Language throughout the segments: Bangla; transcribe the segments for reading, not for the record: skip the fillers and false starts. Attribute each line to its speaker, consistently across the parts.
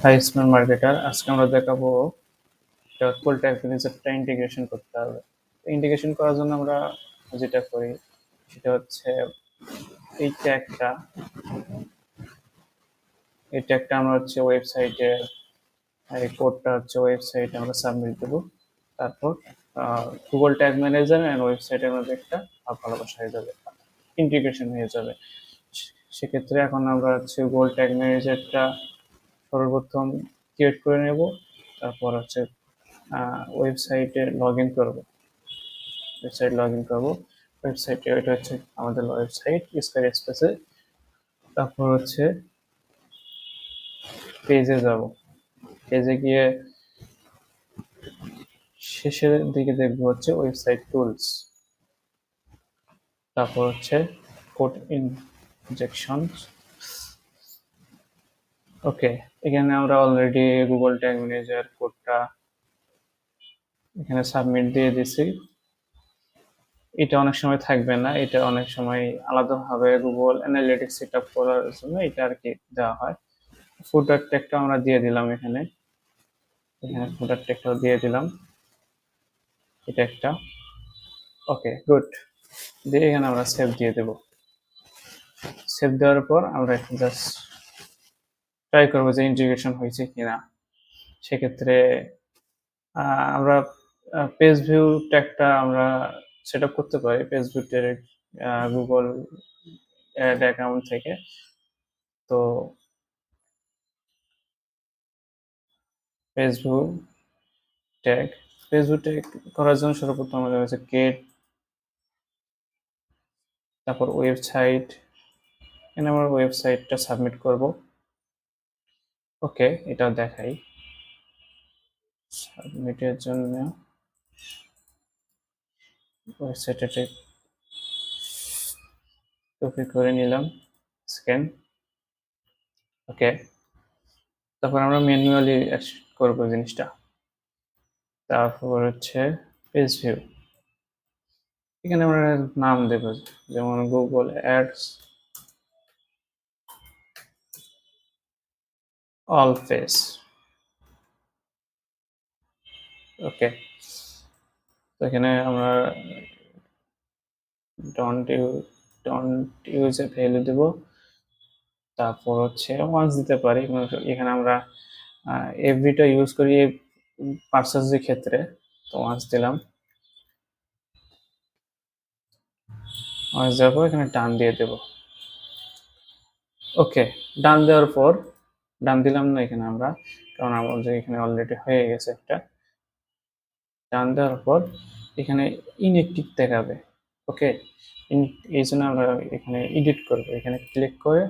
Speaker 1: হাই স্মার্ট মার্কেটার, আজকে আমরা দেখাবো ফুল ট্যাগ ম্যানেজারটা ইন্টিগ্রেশন করতে হবে। ইন্টিগ্রেশন করার জন্য আমরা যেটা করি সেটা হচ্ছে এই ট্যাগটা আমরা হচ্ছে ওয়েবসাইটে, এই কোডটা হচ্ছে ওয়েবসাইটে আমরা সাবমিট দেবো। তারপর গুগল ট্যাগ ম্যানেজার অ্যান্ড ওয়েবসাইটের মধ্যে একটা ভালোবাসা হয়ে যাবে, ইন্টিগ্রেশন হয়ে যাবে। সেক্ষেত্রে এখন আমরা হচ্ছে গুগল ট্যাগ ম্যানেজারটা সর্বপ্রথম ক্রিয়েট করে নেব। তারপর হচ্ছে ওয়েবসাইটে লগ ইন করবো। ওয়েবসাইটে এটা হচ্ছে আমাদের ওয়েবসাইট স্কয়ার স্পেসে। তারপর হচ্ছে পেজে যাব। পেজে গিয়ে শেষের দিকে দেখবো হচ্ছে ওয়েবসাইট টুলস। তারপর হচ্ছে কোড ইনজেকশন। ওকে, এখানে আমরা অলরেডি গুগল ট্যাগ ম্যানেজার কোডটা এখানে সাবমিট দিয়ে দিছি। এটা অনেক সময় থাকবে না, এটা অনেক সময় আলাদাভাবে গুগল অ্যানালিটিক্স সেট আপ করার জন্য এটা আর কি দেওয়া হয়। ফুটার ট্যাগটা আমরা দিয়ে দিলাম এখানে ফুটার ট্যাগটা দিয়ে দিলাম, এটা একটা। ওকে, গুড। দিয়ে এখানে আমরা সেভ দিয়ে দেব। সেভ দেওয়ার পর আমরা জাস্ট ট্রাই করবো যে ইন্টিগ্রেশন হয়েছে কিনা। সেক্ষেত্রে আমরা পেজ ভিউ ট্যাগটা আমরা সেট আপ করতে পারি page view tag Google ad account থেকে। তো পেজ ভিউ ট্যাগ করার জন্য সর্বপ্রথম আমাদের হচ্ছে গেট, তারপর ওয়েবসাইট। এখানে আমরা ওয়েবসাইটটা সাবমিট করব। ওকে, এটা দেখাই। সাবমিটের জন্য ওয়েবসাইটে কপি করে নিলাম, স্ক্যান। ওকে, তারপর আমরা ম্যানুয়ালি করব জিনিসটা। তারপর হচ্ছে পেজ ভিউ, এখানে আমরা নাম দেব, যেমন গুগল অ্যাডস অল পেজ। ওকে, তো এখানে আমরা ডন্ট ইউজ এ ভ্যালু দেব। তারপর হচ্ছে ওয়ান্স দিতে পারি, এখানে আমরা এভরিটা ইউজ করি পার্সেসের ক্ষেত্রে, তো ওয়ান্স দিলাম। ওয়ান্স দেওয়ার পর এখানে ডান দিয়ে দেব। ওকে, ডান দেওয়ার পর, ডান দিলাম না এখানে আমরা, কারণ আমাদের এখানে অলরেডি হয়ে গেছে একটা। ডান দেওয়ার পর এখানে ইনএক্টিভ দেখাবে। ওকে, এই জন্য আমরা এখানে এডিট করব। এখানে ক্লিক করে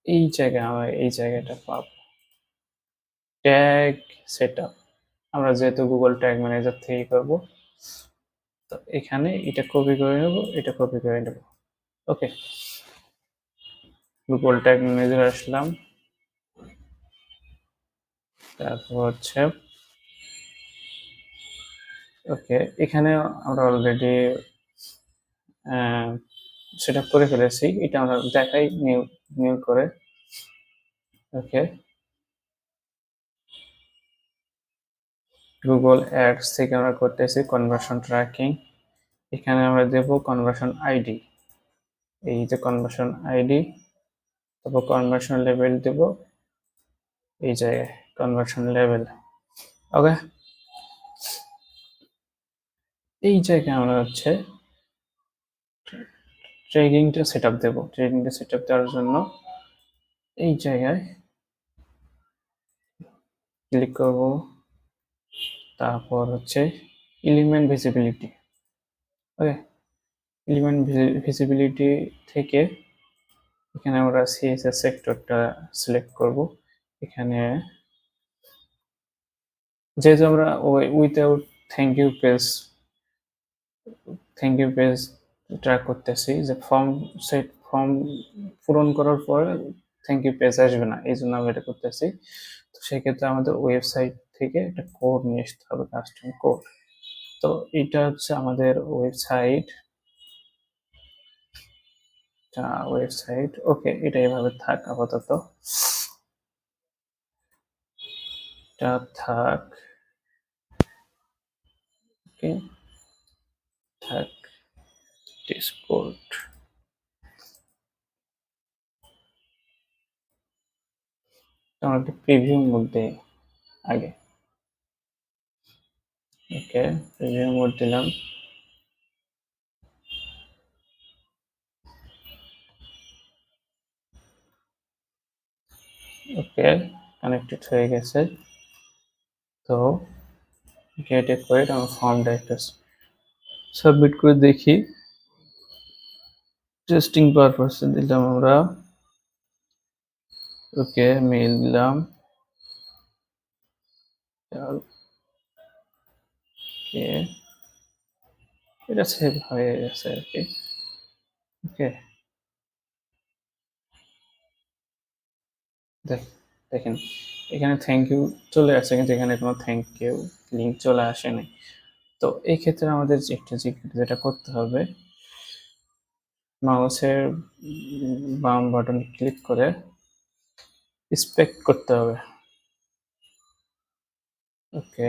Speaker 1: এই জায়গায় আমরা এই জায়গাটা পাবো ট্যাগ সেটআপ। আমরা যেহেতু গুগল ট্যাগ ম্যানেজার থেকে করব, তো এখানে এটা কপি করে নেব, এটা কপি করে নেব। ওকে, গুগল ট্যাগ ম্যানেজার আসলাম। তারপর হচ্ছে ওকে, এখানে আমরা অলরেডি সেটআপ করে ফেলেছি। এটা আমরা দেখাই নিউ নিউ করে। ওকে, গুগল অ্যাডস থেকে আমরা করতেছি কনভার্সন ট্র্যাকিং। এখানে আমরা দেব কনভার্সন আইডি, এই যে কনভার্সন আইডি। তারপর কনভার্সন লেভেল দেব এই জায়গায়, কনভার্সন লেভেল। ওকে, এই জায়গায় আমরা হচ্ছে ট্র্যাকিংটা সেটআপ দেব। ট্র্যাকিংটা সেটআপ দেওয়ার জন্য এই জায়গায় ক্লিক করব। তারপর হচ্ছে এলিমেন্ট ভিজিবিলিটি। ওকে, এলিমেন্ট ভিজিবিলিটি থেকে এখানে আমরা সিএসএস সেক্টরটা সিলেক্ট করব। এখানে যেহেতু আমরা without thank you page track করতেছি, যে ফর্ম পূরণ করার পরে থ্যাংক ইউ পেজ আসবে না, এই জন্য আমরা এটা করতেছি। তো সেক্ষেত্রে আমাদের ওয়েবসাইট থেকে একটা কোড নিয়ে আসতে হবে, কাস্টম কোড। তো এটা হচ্ছে আমাদের ওয়েবসাইট। ওয়েবসাইট, ওকে, এটা এভাবে থাক আপাতত, এটা থাক, ওকে, থাক, ডিসকর্ড। আমরা একটা প্রিভিউ মধ্যে আগে, ওকে, প্রিভিউ মোড দিলাম, ওকে, কানেক্টেড হয়ে গেছে। তো গেট এ কোয়েট, আমার ফর্মটা একটু সাবমিট করে দেখি, টেস্টিং পারপাসে দিলাম আমরা, ওকে, মেইল দিলাম, ওকে, এটা সেভ হয়ে গেছে আর কি, ওকে, দেখেন এখানে থ্যাংক ইউ চলে আসছে, কিন্তু এখানে কোনো থ্যাংক ইউ লিঙ্ক চলে আসেনি। তো এই ক্ষেত্রে আমাদের যেটা করতে হবে, মাউসের বাম বাটন ক্লিক করে ইন্সপেক্ট করতে হবে, ওকে,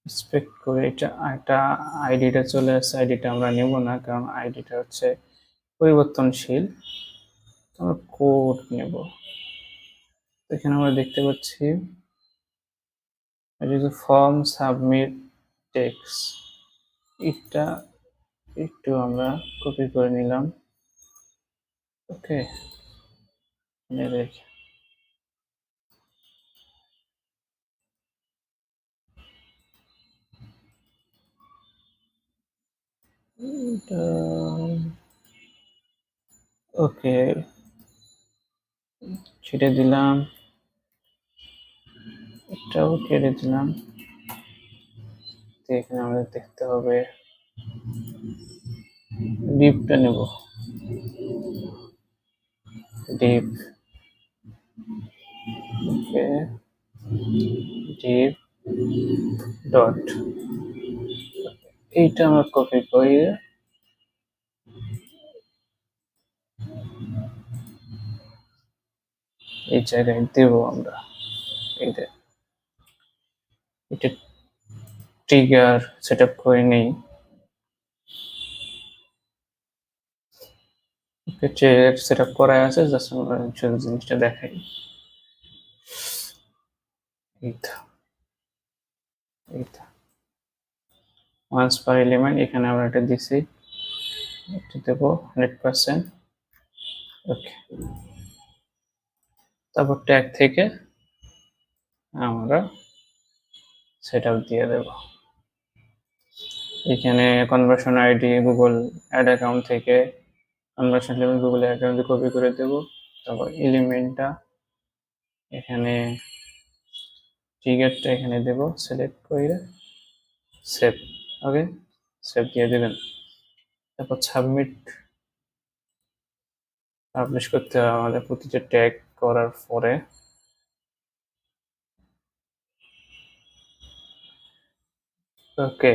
Speaker 1: ইন্সপেক্ট করে এটা একটা আইডিটা চলে আসছে, আইডিটা আমরা নেব না কারণ আইডিটা হচ্ছে পরিবর্তনশীল, আমরা কোড নেব। এখানে আমরা দেখতে পাচ্ছি ফর্ম সাবমিট টেক্স, এটা একটু আমরা কপি করে নিলাম, ওকে, রেখে ওকে ছেড়ে দিলাম, এটাও কেটে দিলাম। এখানে আমাদের দেখতে হবে ডিপটা নেব, ডিপ, ওকে, ডিপ ডট, এইটা আমরা কপি করে এই জায়গায় দেব আমরা, এটা ট্রিগার সেট আপ করে নেই, সেট আপ করা আছে, জাস্ট আমরা জিনিসটা দেখাই, এইটা এইটা ওয়ান্স পার এলিমেন্ট, এখানে আমরা এটা দিছি, এটা দেবো 100%, ওকে, তারপর ট্যাগ থেকে আমরা সেট আপ দিয়ে দেব, এখানে conversion ID Google ad account থেকে কনভার্সন এলিমেন্ট গুগল অ্যাকাউন্টে কপি করে দেব, তারপর এলিমেন্টটা এখানে, ট্রিগারটা এখানে দেব, সিলেক্ট করে সেভ, ওকে, সেভ দিয়ে দেবেন, তারপর সাবমিট পাবলিশ করতে হবে আমাদের প্রতিটা ট্যাগ করার পরে, ওকে,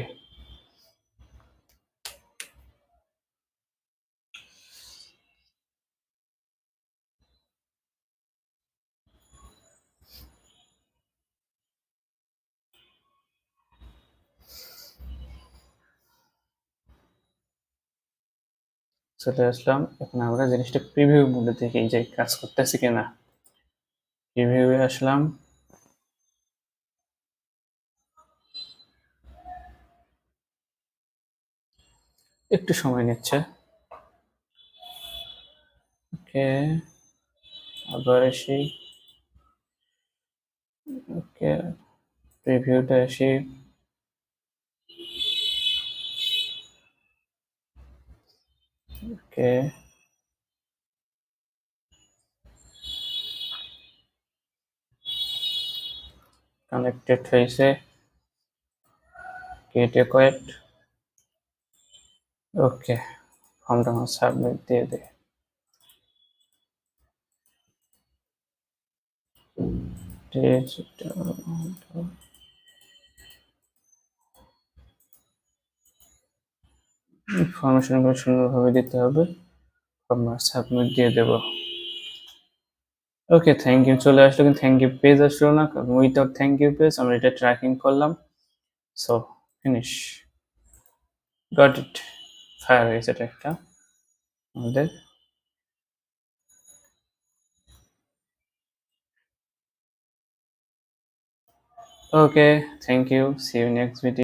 Speaker 1: চলে আসলাম, এখন আমরা জিনিসটা প্রিভিউ মোডে দেখি যে কাজ করতেছে কিনা, প্রিভিউয়ে আসলাম, একটু সময় নিচ্ছে, ওকে, আবার আসি, ওকে, প্রিভিউটা আসি, ওকে, কানেক্টেড হয়েছে, গেট এ কোয়েট, ওকে, ফর্মটা আমার সাবমিট দিয়ে দে, ডিজিটাল, ইনফরমেশনগুলো সুন্দরভাবে দিতে হবে। আমরা সাবমিট দিয়ে দেব। ওকে, থ্যাংক ইউ চলে আসলো, কিন্তু থ্যাংক ইউ পেজ আসলো না, কারণ উইথাউট থ্যাংক ইউ পেজ আমরা এটা ট্র্যাকিং করলাম। So finish, got it, fire হয়েছে এটা একটা আমাদের। Okay, thank you, see you next video.